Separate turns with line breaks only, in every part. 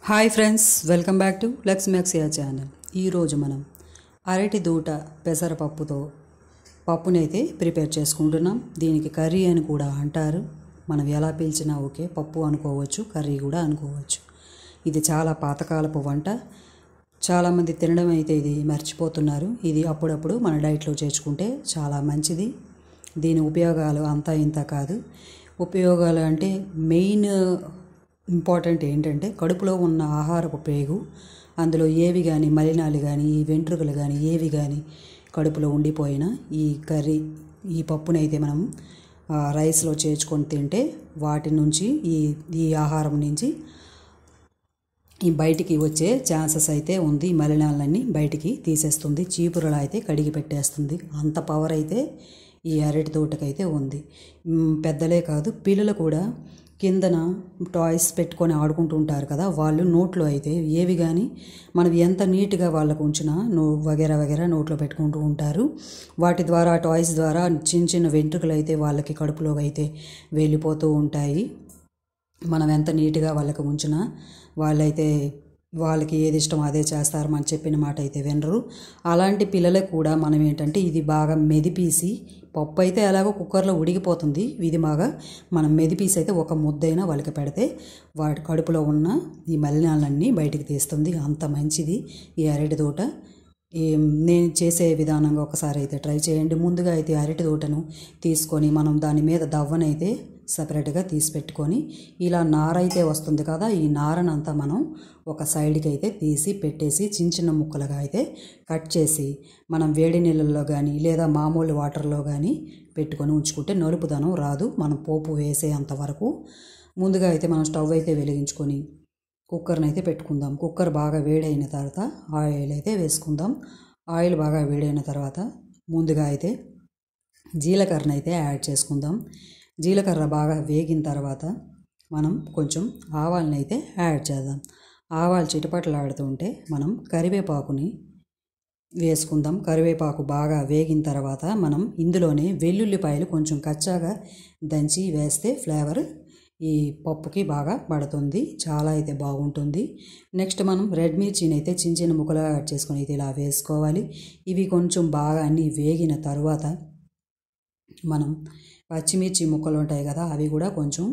Hi friends, welcome back to Lakshmikshaya channel. ఈరోజు మనం అరటి దూట పెసరపప్పుతో పప్పునైతే ప్రిపేర్ చేసుకుంటున్నాం. దీనికి కర్రీ అని కూడా అంటారు. మనం ఎలా పిలిచినా ఓకే, పప్పు అనుకోవచ్చు, కర్రీ కూడా అనుకోవచ్చు. ఇది చాలా పాతకాలపు వంట. చాలామంది తినడం అయితే ఇది మర్చిపోతున్నారు. ఇది అప్పుడప్పుడు మన డైట్లో చేర్చుకుంటే చాలా మంచిది. దీని ఉపయోగాలు అంతా ఇంత కాదు. ఉపయోగాలు అంటే మెయిన్ ఇంపార్టెంట్ ఏంటంటే కడుపులో ఉన్న ఆహారపు పేగు, అందులో ఏవి కానీ మలినాలు కానీ వెంట్రుకలు కానీ ఏవి కానీ కడుపులో ఉండిపోయినా ఈ పప్పునైతే మనం రైస్లో చేర్చుకొని తింటే వాటి నుంచి ఈ ఆహారం నుంచి ఈ బయటికి వచ్చే ఛాన్సెస్ అయితే ఉంది. మలినాలన్నీ బయటికి తీసేస్తుంది, చీపురులు అయితే కడిగి పెట్టేస్తుంది. అంత పవర్ అయితే ఈ అరటి తోటకైతే ఉంది. పెద్దలే కాదు, పిల్లలు కూడా కిందన టాయ్స్ పెట్టుకొని ఆడుకుంటూ ఉంటారు కదా, వాళ్ళు నోట్లో అయితే ఏవి కానీ మనం ఎంత నీట్గా వాళ్ళకు ఉంచినా వగేరా నోట్లో పెట్టుకుంటూ ఉంటారు. వాటి ద్వారా టాయ్స్ ద్వారా చిన్న చిన్న వెంట్రుకలు అయితే వాళ్ళకి కడుపులోకి అయితే వెళ్ళిపోతూ ఉంటాయి. మనం ఎంత నీట్గా వాళ్ళకి ఉంచినా వాళ్ళకి ఏది ఇష్టం అదే చేస్తారు. మనం చెప్పిన మాట అయితే వినరు. అలాంటి పిల్లలకు కూడా మనం ఏంటంటే ఇది బాగా మెదిపీసి, పప్పు అయితే ఎలాగో కుక్కర్లో ఉడికిపోతుంది, ఇది బాగా మనం మెదిపీసి అయితే ఒక ముద్దైనా వాళ్ళకి పెడితే వాటి కడుపులో ఉన్న ఈ మలినాలన్నీ బయటికి తీస్తుంది. అంత మంచిది ఈ అరటి తోట. నేను చేసే విధానంగా ఒకసారి అయితే ట్రై చేయండి. ముందుగా అయితే అరటి తోటను తీసుకొని మనం దాని మీద దవ్వనైతే సపరేట్గా తీసి పెట్టుకొని, ఇలా నార అయితే వస్తుంది కదా, ఈ నారనంతా మనం ఒక సైడ్కి అయితే తీసి పెట్టేసి చిన్న చిన్న ముక్కలుగా అయితే కట్ చేసి మనం వేడి నీళ్ళల్లో కానీ లేదా మామూలు వాటర్లో కానీ పెట్టుకొని ఉంచుకుంటే నలుపుదనం రాదు. మనం పోపు వేసేంత వరకు ముందుగా అయితే మనం స్టవ్ అయితే వెలిగించుకొని కుక్కర్ని అయితే పెట్టుకుందాం. కుక్కర్ బాగా వేడైన తర్వాత ఆయిల్ అయితే వేసుకుందాం. ఆయిల్ బాగా వేడైన తర్వాత ముందుగా అయితే జీలకర్రను అయితే యాడ్ చేసుకుందాం. జీలకర్ర బాగా వేగిన తర్వాత మనం కొంచెం ఆవాలని అయితే యాడ్ చేద్దాం. ఆవాలు చిటపటలాడుతుంటే మనం కరివేపాకుని వేసుకుందాం. కరివేపాకు బాగా వేగిన తర్వాత మనం ఇందులోనే వెల్లుల్లిపాయలు కొంచెం కచ్చాగా దంచి వేస్తే ఫ్లేవర్ ఈ పప్పుకి బాగా పడుతుంది, చాలా అయితే బాగుంటుంది. నెక్స్ట్ మనం రెడ్ మిర్చిని అయితే చిన్న చిన్న ముక్కలుగా కట్ చేసుకొని అయితే ఇలా వేసుకోవాలి. ఇవి కొంచెం బాగా అన్నీ వేగిన తర్వాత మనం పచ్చిమిర్చి ముక్కలు ఉంటాయి కదా, అవి కూడా కొంచెం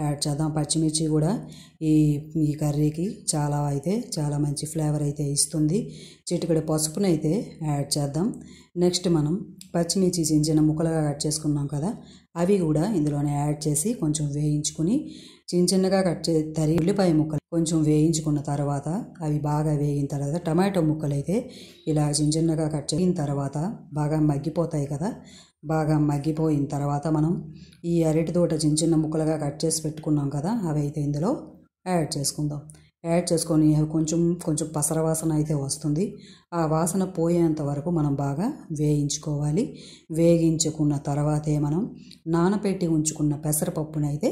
యాడ్ చేద్దాం. పచ్చిమిర్చి కూడా ఈ కర్రీకి చాలా మంచి ఫ్లేవర్ అయితే ఇస్తుంది. చిటికెడు పసుపునైతే యాడ్ చేద్దాం. నెక్స్ట్ మనం పచ్చిమిర్చి చిన్న చిన్న ముక్కలుగా కట్ చేసుకున్నాం కదా, అవి కూడా ఇందులోనే యాడ్ చేసి కొంచెం వేయించుకుని చిన్నగా కట్ చేసి ఉల్లిపాయ ముక్కలు కొంచెం వేయించుకున్న తర్వాత అవి బాగా వేగిన తర్వాత టమాటో ముక్కలు అయితే ఇలా చిన్నగా కట్ చేసిన తర్వాత బాగా మగ్గిపోతాయి కదా, బాగా మగ్గిపోయిన తర్వాత మనం ఈ అరటి తోట చిన్న ముక్కలుగా కట్ చేసి పెట్టుకున్నాం కదా, అవి అయితే ఇందులో యాడ్ చేసుకుందాం. యాడ్ చేసుకొని అవి కొంచెం పసర వాసన అయితే వస్తుంది. ఆ వాసన పోయేంత వరకు మనం బాగా వేయించుకోవాలి. వేగించుకున్న తర్వాతే మనం నానబెట్టి ఉంచుకున్న పెసరపప్పునైతే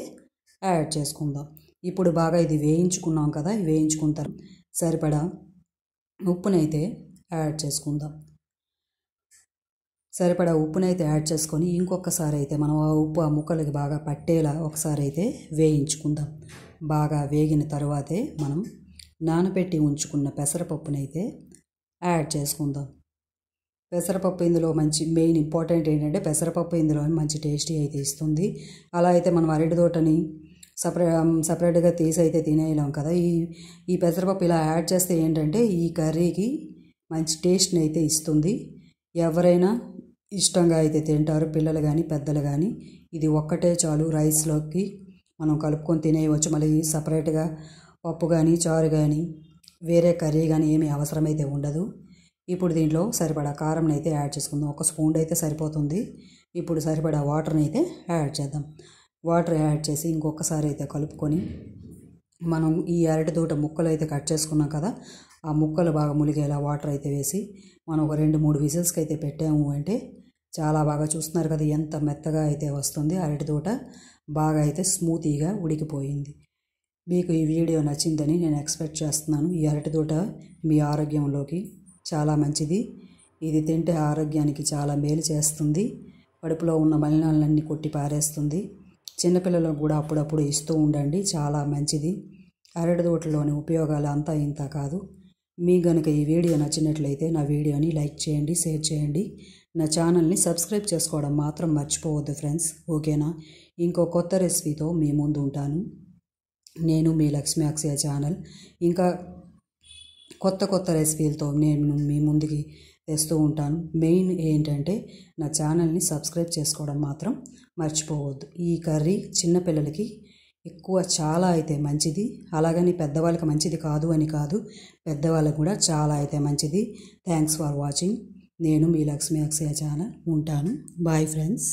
యాడ్ చేసుకుందాం. ఇప్పుడు బాగా ఇది వేయించుకున్నాం కదా, వేయించుకున్న తర్వాత సరిపడా ఉప్పునైతే యాడ్ చేసుకుందాం. సరిపడా ఉప్పునైతే యాడ్ చేసుకొని ఇంకొకసారి అయితే మనం ఆ ఉప్పు ఆ ముక్కలకి బాగా పట్టేలా ఒకసారి అయితే వేయించుకుందాం. బాగా వేగిన తర్వాతే మనం నానబెట్టి ఉంచుకున్న పెసరపప్పునైతే యాడ్ చేసుకుందాం. పెసరపప్పు ఇందులో మంచి మెయిన్ ఇంపార్టెంట్ ఏంటంటే పెసరపప్పు ఇందులో మంచి టేస్టీ అయితే ఇస్తుంది. అలా అయితే మనం అరటి తోటని సపరేట్గా తీసి అయితే తినేయలేం కదా. ఈ పెసరపప్పు ఇలా యాడ్ చేస్తే ఏంటంటే ఈ కర్రీకి మంచి టేస్ట్ని అయితే ఇస్తుంది. ఎవరైనా ఇష్టంగా అయితే తింటారు, పిల్లలు కానీ పెద్దలు కానీ. ఇది ఒక్కటే చాలు, రైస్లోకి మనం కలుపుకొని తినేయవచ్చు. మళ్ళీ సపరేట్గా పప్పు కానీ చారు కానీ వేరే కర్రీ కానీ ఏమీ అవసరమైతే ఉండదు. ఇప్పుడు దీంట్లో సరిపడా కారం అయితే యాడ్ చేసుకుందాం. ఒక స్పూన్ అయితే సరిపోతుంది. ఇప్పుడు సరిపడా వాటర్ని అయితే యాడ్ చేద్దాం. వాటర్ యాడ్ చేసి ఇంకొకసారి అయితే కలుపుకొని మనం ఈ అరటి తోట ముక్కలు అయితే కట్ చేసుకున్నాం కదా, ఆ ముక్కలు బాగా ములిగేలా వాటర్ అయితే వేసి మనం ఒక 2-3 విజిల్స్కి అయితే పెట్టాము అంటే చాలా బాగా చూస్తున్నారు కదా ఎంత మెత్తగా అయితే వస్తుంది. అరటి తోట బాగా అయితే స్మూతీగా ఉడికిపోయింది. మీకు ఈ వీడియో నచ్చిందని నేను ఎక్స్పెక్ట్ చేస్తున్నాను. ఈ అరటి తోట మీ ఆరోగ్యంలోకి చాలా మంచిది. ఇది తింటే ఆరోగ్యానికి చాలా మేలు చేస్తుంది. కడుపులో ఉన్న మలినాలన్నీ కొట్టి పారేస్తుంది. చిన్నపిల్లలకు కూడా అప్పుడప్పుడు ఇస్తూ ఉండండి, చాలా మంచిది. అరటి తోటలోని ఉపయోగాలు అంతా ఇంత కాదు. మీ గనుక ఈ వీడియో నచ్చినట్లయితే నా వీడియోని లైక్ చేయండి, షేర్ చేయండి. నా ఛానల్ని సబ్స్క్రైబ్ చేసుకోవడం మాత్రం మర్చిపోవద్దు ఫ్రెండ్స్, ఓకేనా? ఇంకో కొత్త రెసిపీతో మీ ముందు ఉంటాను. నేను మీ లక్ష్మీ అక్షయ ఛానల్. ఇంకా కొత్త రెసిపీలతో నేను మీ ముందుకి తెస్తూ ఉంటాను. మెయిన్ ఏంటంటే నా ఛానల్ని సబ్స్క్రైబ్ చేసుకోవడం మాత్రం మర్చిపోవద్దు. ఈ కర్రీ చిన్నపిల్లలకి చాలా అయితే మంచిది, అలాగని పెద్దవాళ్ళకి మంచిది కాదు అని కాదు, పెద్దవాళ్ళకి కూడా చాలా అయితే మంచిది. Thanks for watching. నేను మీ లక్ష్మీ అక్షయ ఛానల్. ఉంటాను. Bye friends.